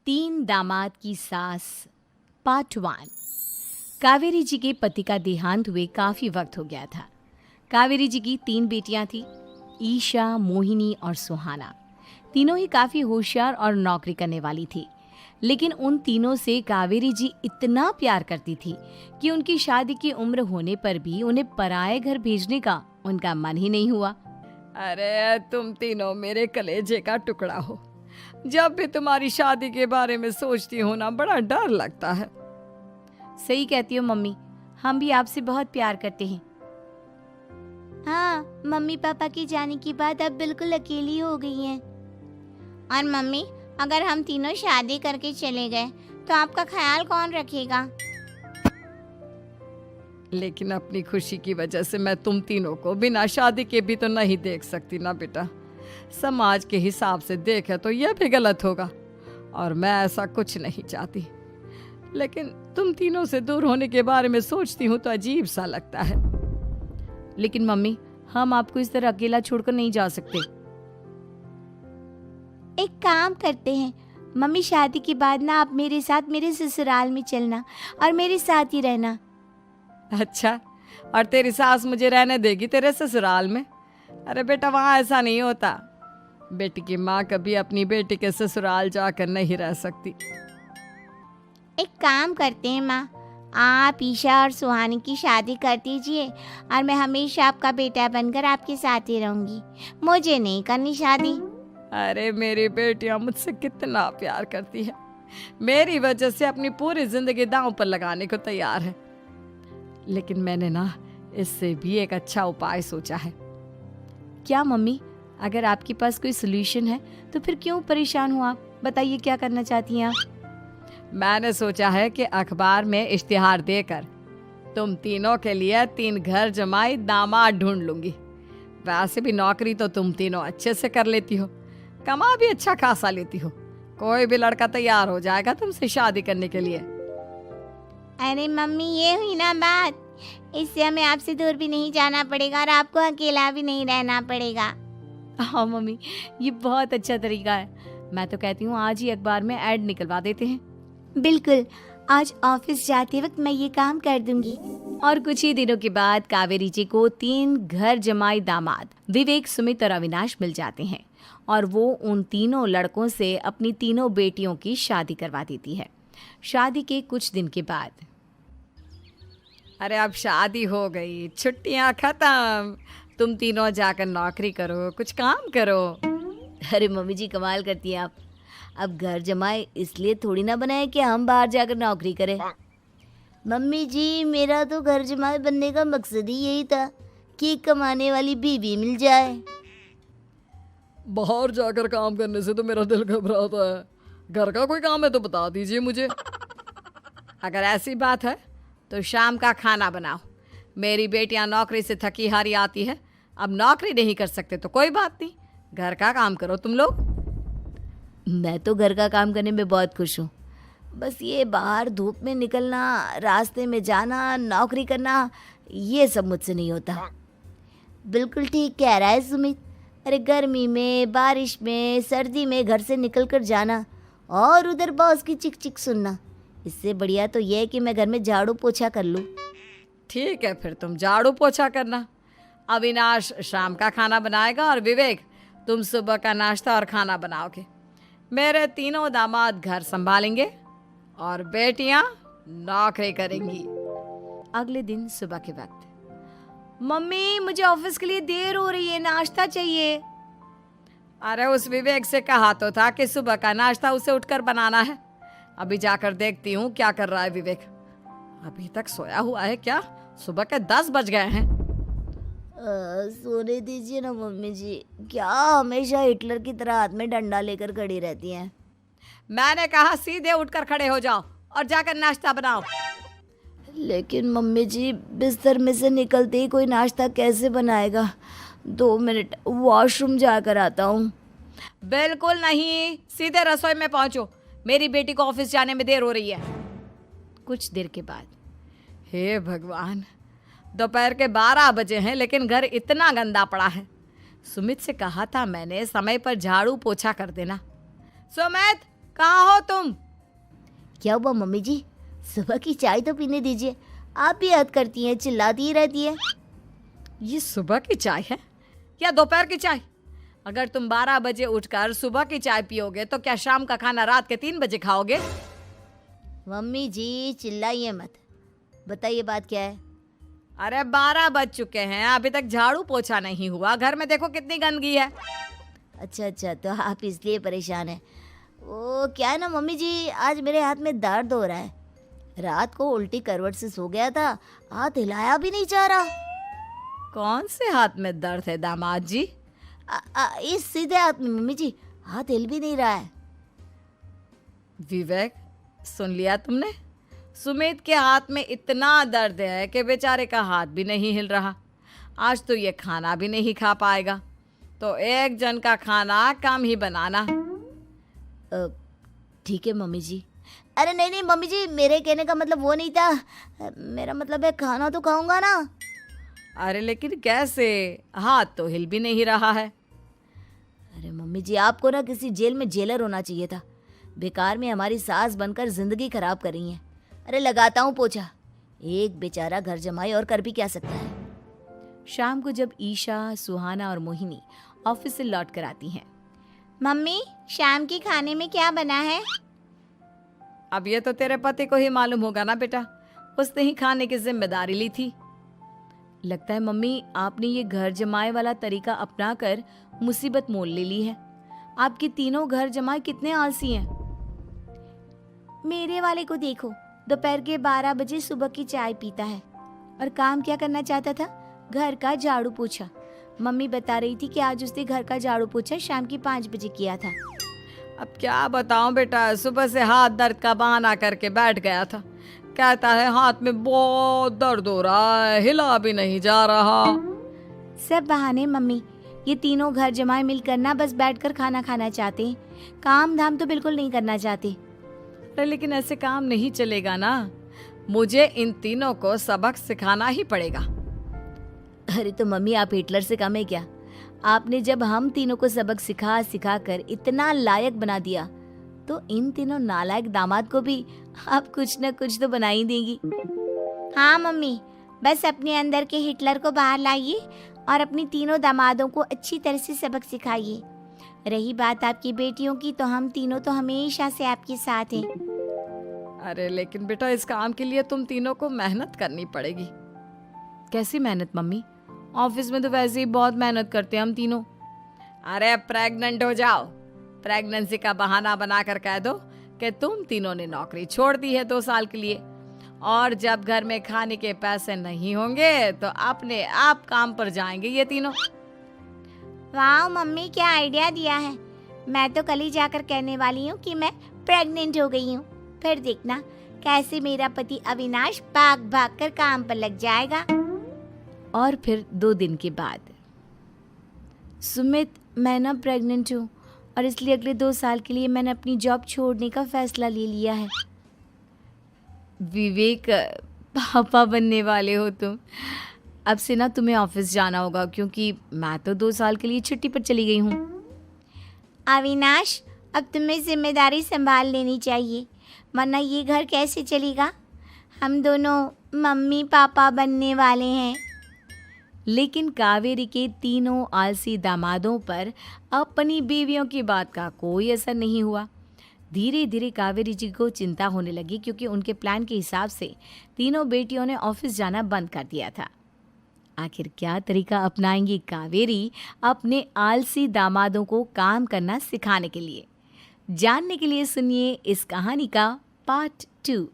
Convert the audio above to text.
तीन दामाद की सास पार्ट 1। कावेरी जी के पति का देहांत हुए काफ़ी वक्त हो गया था। कावेरी जी की 3 बेटियां थीं, ईशा, मोहिनी और सुहाना। तीनों ही काफ़ी होशियार और नौकरी करने वाली थी। लेकिन उन तीनों से कावेरी जी इतना प्यार करती थी कि उनकी शादी की उम्र होने पर भी उन्हें पराये घर भेजने का उनका मन ही नहीं हुआ। अरे तुम तीनों मेरे कलेजे का टुकड़ा हो। जब भी तुम्हारी शादी के बारे में सोचती हूँ ना, बड़ा डर लगता है। सही कहती हो मम्मी, हम भी आपसे बहुत प्यार करते हैं। हाँ, मम्मी पापा के जाने के बाद अब बिल्कुल अकेली हो गई हैं। और मम्मी, अगर हम तीनों शादी करके चले गए तो आपका ख्याल कौन रखेगा? लेकिन अपनी खुशी की वजह से मैं तुम तीनों को बिना शादी के भी तो नहीं देख सकती ना बेटा। समाज के हिसाब से देखे तो यह भी गलत होगा और मैं ऐसा कुछ नहीं चाहती। लेकिन तुम तीनों से दूर होने के बारे में सोचती हूँ तो अजीब सा लगता है। लेकिन मम्मी, हम आपको इस तरह अकेला छोड़कर नहीं जा सकते। एक काम करते हैं मम्मी, शादी के बाद ना आप मेरे साथ मेरे ससुराल में चलना और मेरे साथ ही रहना। अच्छा, और तेरी सास मुझे रहने देगी तेरे ससुराल में? अरे बेटा, वहाँ ऐसा नहीं होता। बेटी की माँ कभी अपनी बेटी के ससुराल जाकर नहीं रह सकती। एक काम करते हैं माँ, आप ईशा और सुहानी की शादी कर दीजिए और मैं हमेशा आपका बेटा बनकर आपके साथ ही रहूंगी। मुझे नहीं करनी शादी। अरे मेरी बेटियां मुझसे कितना प्यार करती है, मेरी वजह से अपनी पूरी जिंदगी दांव पर लगाने को तैयार है। लेकिन मैंने ना इससे भी एक अच्छा उपाय सोचा है। क्या मम्मी? अगर आपके पास कोई सोल्यूशन है तो फिर क्यों परेशान हो आप? बताइए, क्या करना चाहती हैं आप? मैंने सोचा है कि अखबार में इश्तिहार देकर तुम तीनों के लिए 3 घर जमाई दामाद ढूंढ लूंगी। वैसे भी नौकरी तो तुम तीनों अच्छे से कर लेती हो, कमा भी अच्छा खासा लेती हो। कोई भी लड़का तैयार हो जाएगा तुमसे शादी करने के लिए। अरे मम्मी, ये हुई ना बात। इससे हमें आपसे दूर भी नहीं जाना पड़ेगा और आपको अकेला भी नहीं रहना पड़ेगा। हाँ मम्मी, ये बहुत अच्छा तरीका है। मैं तो कहती हूँ आज ही अखबार में ऐड निकलवा देते हैं। बिल्कुल, आज ऑफिस जाते वक्त मैं ये काम कर दूंगी। और कुछ ही दिनों के बाद कावेरी जी को 3 घर जमाई दामाद विवेक, सुमित और अविनाश मिल जाते हैं और वो उन तीनों लड़कों से अपनी तीनों बेटियों की शादी करवा देती है। शादी के कुछ दिन के बाद, अरे अब शादी हो गई, छुट्टियां खत्म, तुम तीनों जाकर नौकरी करो, कुछ काम करो। अरे मम्मी जी, कमाल करती हैं आप। अब घर जमाए इसलिए थोड़ी ना बनाए कि हम बाहर जाकर नौकरी करें। मम्मी जी, मेरा तो घर जमाई बनने का मकसद ही यही था कि कमाने वाली बीवी मिल जाए। बाहर जाकर काम करने से तो मेरा दिल घबराता है। घर का कोई काम है तो बता दीजिए मुझे। अगर ऐसी बात है तो शाम का खाना बनाओ। मेरी बेटियां नौकरी से थकी हारी आती है, अब नौकरी नहीं कर सकते तो कोई बात नहीं, घर का काम करो तुम लोग। मैं तो घर का काम करने में बहुत खुश हूँ, बस ये बाहर धूप में निकलना, रास्ते में जाना, नौकरी करना, ये सब मुझसे नहीं होता। बिल्कुल ठीक कह रहा है सुमित। अरे गर्मी में, बारिश में, सर्दी में घर से निकल कर जाना और उधर बॉस की चिक चिक सुनना, इससे बढ़िया तो ये है कि मैं घर में झाड़ू पोछा कर लूँ। ठीक है, फिर तुम झाड़ू पोछा करना। अविनाश शाम का खाना बनाएगा और विवेक तुम सुबह का नाश्ता और खाना बनाओगे। मेरे तीनों दामाद घर संभालेंगे और बेटियां नौकरी करेंगी। अगले दिन सुबह के वक्त, मम्मी मुझे ऑफिस के लिए देर हो रही है, नाश्ता चाहिए। अरे उस विवेक से कहा तो था कि सुबह का नाश्ता उसे उठकर बनाना है। अभी जाकर देखती हूँ क्या कर रहा है विवेक। अभी तक सोया हुआ है क्या? सुबह के 10 बज गए हैं। सोने दीजिए ना मम्मी जी, क्या हमेशा हिटलर की तरह हाथ में डंडा लेकर खड़ी रहती हैं। मैंने कहा सीधे उठकर खड़े हो जाओ और जाकर नाश्ता बनाओ। लेकिन मम्मी जी, बिस्तर में से निकलते ही कोई नाश्ता कैसे बनाएगा? 2 मिनट, वॉशरूम जाकर आता हूँ। बिल्कुल नहीं, सीधे रसोई में पहुंचो, मेरी बेटी को ऑफिस जाने में देर हो रही है। कुछ देर के बाद, हे भगवान, दोपहर के 12 बजे हैं लेकिन घर इतना गंदा पड़ा है। सुमित से कहा था मैंने समय पर झाड़ू पोछा कर देना। सुमित, कहाँ हो तुम? क्या हुआ मम्मी जी? सुबह की चाय तो पीने दीजिए। आप भी हद करती हैं, चिल्लाती ही रहती है। ये सुबह की चाय है या दोपहर की चाय? अगर तुम 12 बजे उठकर सुबह की चाय पियोगे तो क्या शाम का खाना रात के 3 बजे खाओगे? मम्मी जी चिल्लाइए मत, बताइए बात क्या है? अरे 12 बज चुके हैं, अभी तक झाड़ू पोछा नहीं हुआ। घर में देखो कितनी गंदगी है। अच्छा, तो आप इसलिए परेशान हैं। वो क्या है ना मम्मी जी, आज मेरे हाथ में दर्द हो रहा है। रात को उल्टी करवट से सो गया था, हाथ हिलाया भी नहीं जा रहा। कौन से हाथ में दर्द है दामाद जी? इस सीधे हाथ में मम्मी जी, हाथ हिल भी नहीं रहा है। विवेक, सुन लिया तुमने? सुमित के हाथ में इतना दर्द है कि बेचारे का हाथ भी नहीं हिल रहा। आज तो ये खाना भी नहीं खा पाएगा, तो एक जन का खाना कम ही बनाना। ठीक है मम्मी जी। अरे नहीं मम्मी जी, मेरे कहने का मतलब वो नहीं था। मेरा मतलब है खाना तो खाऊंगा ना। अरे लेकिन कैसे? हाथ तो हिल भी नहीं रहा है। अरे मम्मी जी, आपको ना किसी जेल में जेलर होना चाहिए था। बेकार में हमारी सास बनकर जिंदगी खराब कर रही हैं। अरे लगाता हूँ पोछा। एक बेचारा घर जमाई और कर भी क्या सकता है। शाम को जब ईशा, सुहाना और मोहिनी ऑफिस से लौट कर आती हैं। मम्मी, शाम के खाने में क्या बना है? अब ये तो तेरे पति को ही मालूम होगा ना बेटा, उसने ही खाने की जिम्मेदारी ली थी। लगता है मम्मी आपने ये घर जमाए वाला तरीका अपनाकर मुसीबत मोल ले ली है। आपके तीनों घर जमाए कितने आलसी हैं। मेरे वाले को देखो, दोपहर के 12 बजे सुबह की चाय पीता है और काम क्या करना चाहता था? घर का झाड़ू पोछा। मम्मी बता रही थी कि आज उसने घर का झाड़ू पोछा शाम के 5 बजे किया था। अब क्या बताऊं बेटा, सुबह से हाथ दर्द का बहाना करके बैठ गया था। कहता है हाथ में बहुत दर्द हो रहा है, हिला भी नहीं जा रहा। सब बहाने मम्मी। ये तीनों घर जमाए मिलकर ना बस बैठकर खाना खाना चाहते हैं, काम धाम तो बिल्कुल नहीं करना चाहते। अरे लेकिन ऐसे काम नहीं चलेगा ना, मुझे इन तीनों को सबक सिखाना ही पड़ेगा। अरे तो मम्मी, आप हिटलर से कम है क्या? आपने जब हम तीनों को सबक सिखा कर इतना लायक बना दिया, तो इन तीनों नालायक दामाद को भी आप कुछ न कुछ तो बना ही देंगी। हाँ मम्मी, बस अपने अंदर के हिटलर को बाहर लाइए और अपनी तीनों दामादों को अच्छी तरह से सबक सिखाइए। रही बात आपकी बेटियों की, तो हम तीनों तो हमेशा से आपके साथ हैं। अरे लेकिन बेटा, इस काम के लिए तुम तीनों को मेहनत करनी पड़ेगी। कैसी मेहनत मम्मी? ऑफिस में तो वैसे ही बहुत मेहनत करते हैं हम तीनों। अरे प्रेग्नेंट हो जाओ, प्रेगनेंसी का बहाना बनाकर कह दो कि तुम तीनों ने नौकरी छोड़ दी है 2 साल के लिए, और जब घर में खाने के पैसे नहीं होंगे तो अपने आप काम पर जाएंगे ये तीनों। वाह मम्मी, क्या आइडिया दिया है। मैं तो कल ही जाकर कहने वाली हूँ कि मैं प्रेग्नेंट हो गई हूँ। फिर देखना कैसे मेरा पति अविनाश भाग भाग कर काम पर लग जाएगा। और फिर 2 दिन के बाद, सुमित, मैं ना प्रेग्नेंट हूँ और इसलिए अगले 2 साल के लिए मैंने अपनी जॉब छोड़ने का फैसला ले लिया है। विवेक, पापा बनने वाले हो तुम। अब से ना तुम्हें ऑफिस जाना होगा, क्योंकि मैं तो 2 साल के लिए छुट्टी पर चली गई हूँ। अविनाश, अब तुम्हें जिम्मेदारी संभाल लेनी चाहिए, वरना ये घर कैसे चलेगा। हम दोनों मम्मी पापा बनने वाले हैं। लेकिन कावेरी के तीनों आलसी दामादों पर अपनी बीवियों की बात का कोई असर नहीं हुआ। धीरे धीरे कावेरी जी को चिंता होने लगी, क्योंकि उनके प्लान के हिसाब से तीनों बेटियों ने ऑफिस जाना बंद कर दिया था। आखिर क्या तरीका अपनाएंगी कावेरी अपने आलसी दामादों को काम करना सिखाने के लिए? जानने के लिए सुनिए इस कहानी का पार्ट 2।